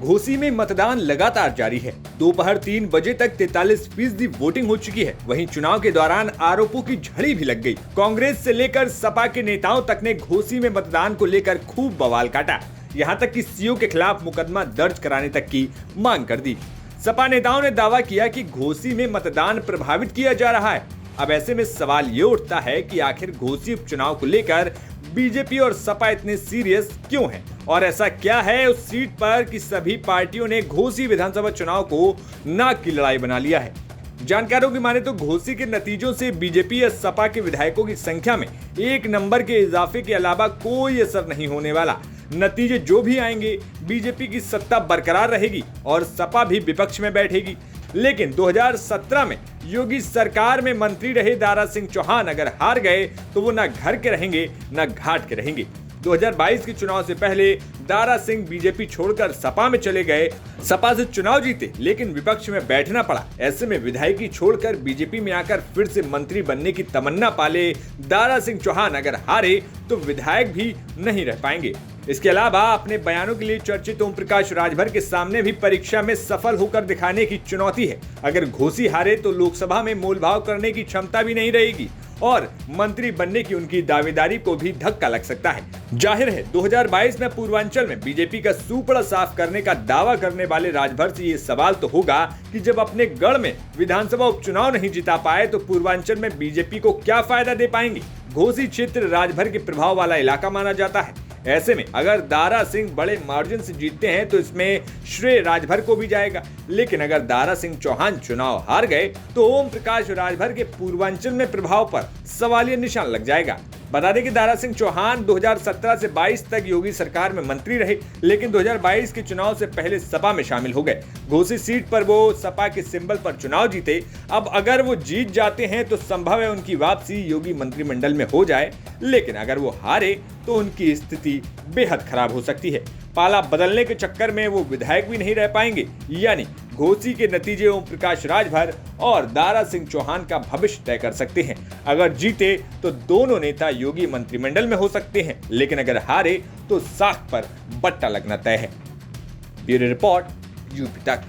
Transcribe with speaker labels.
Speaker 1: घोसी में मतदान लगातार जारी है। दोपहर 3 बजे तक 43% वोटिंग हो चुकी है। वहीं चुनाव के दौरान आरोपों की झड़ी भी लग गई। कांग्रेस से लेकर सपा के नेताओं तक ने घोसी में मतदान को लेकर खूब बवाल काटा। यहां तक कि सीओ के खिलाफ मुकदमा दर्ज कराने तक की मांग कर दी। सपा नेताओं ने दावा किया कि घोसी में मतदान प्रभावित किया जा रहा है। अब ऐसे में सवाल ये उठता है कि आखिर घोसी उपचुनाव को लेकर बीजेपी और सपा इतने सीरियस क्यों हैं? और ऐसा क्या है उस सीट पर कि सभी पार्टियों ने घोसी विधानसभा चुनाव को नाक की लड़ाई बना लिया है? जानकारों की माने तो घोसी के नतीजों से बीजेपी या सपा के विधायकों की संख्या में 1 नंबर के इजाफे के अलावा कोई असर नहीं होने वाला। नतीजे जो भी आएंगे, बीजेपी की सत्ता बरकरार रहेगी और सपा भी विपक्ष में बैठेगी। लेकिन 2017 में योगी सरकार में मंत्री रहे दारा सिंह चौहान अगर हार गए तो वो न घर के रहेंगे न घाट के रहेंगे। 2022 के चुनाव से पहले दारा सिंह बीजेपी छोड़कर सपा में चले गए। सपा से चुनाव जीते लेकिन विपक्ष में बैठना पड़ा। ऐसे में विधायकी छोड़कर बीजेपी में आकर फिर से मंत्री बनने की तमन्ना पाले दारा सिंह चौहान अगर हारे तो विधायक भी नहीं रह पाएंगे। इसके अलावा अपने बयानों के लिए चर्चित ओम प्रकाश राजभर के सामने भी परीक्षा में सफल होकर दिखाने की चुनौती है। अगर घोसी हारे तो लोकसभा में मोलभाव करने की क्षमता भी नहीं रहेगी और मंत्री बनने की उनकी दावेदारी को भी धक्का लग सकता है। जाहिर है 2022 में पूर्वांचल में बीजेपी का सूपड़ा साफ करने का दावा करने वाले राजभर से ये सवाल तो होगा कि जब अपने गढ़ में विधानसभा उपचुनाव नहीं जिता पाए तो पूर्वांचल में बीजेपी को क्या फायदा दे पाएंगे? घोसी क्षेत्र राजभर के प्रभाव वाला इलाका माना जाता है। ऐसे में अगर दारा सिंह बड़े मार्जिन से जीतते हैं तो इसमें श्रेय राजभर को भी जाएगा। लेकिन अगर दारा सिंह चौहान चुनाव हार गए तो ओम प्रकाश राजभर के पूर्वांचल में प्रभाव पर सवालिया निशान लग जाएगा। बता दें कि दारा सिंह चौहान 2017 से 22 तक योगी सरकार में मंत्री रहे, लेकिन 2022 के चुनाव से पहले सपा में शामिल हो गए। घोसी सीट पर वो सपा के सिंबल पर चुनाव जीते। अब अगर वो जीत जाते हैं तो संभव है उनकी वापसी योगी मंत्रिमंडल में हो जाए, लेकिन अगर वो हारे तो उनकी स्थिति बेहद खराब हो सकती है। पाला बदलने के चक्कर में वो विधायक भी नहीं रह पाएंगे। यानी घोसी के नतीजे ओम प्रकाश राजभर और दारा सिंह चौहान का भविष्य तय कर सकते हैं। अगर जीते तो दोनों नेता योगी मंत्रिमंडल में हो सकते हैं, लेकिन अगर हारे तो साख पर बट्टा लगना तय है। ब्यूरो रिपोर्ट, यूपी तक।